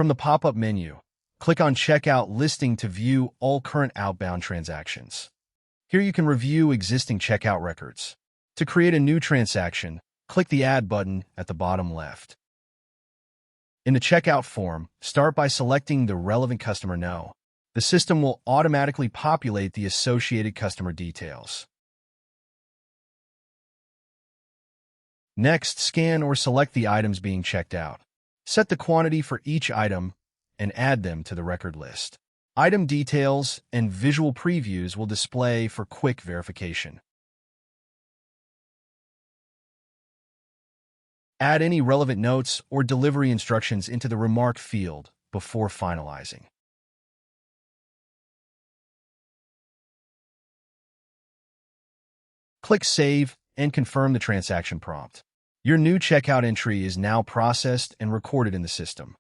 From the pop-up menu, click on Checkout Listing to view all current outbound transactions. Here you can review existing checkout records. To create a new transaction, click the Add button at the bottom left. In the checkout form, start by selecting the relevant customer now. The system will automatically populate the associated customer details. Next, scan or select the items being checked out. Set the quantity for each item and add them to the record list. Item details and visual previews will display for quick verification. Add any relevant notes or delivery instructions into the Remark field before finalizing. Click Save and confirm the transaction prompt. Your new checkout entry is now processed and recorded in the system.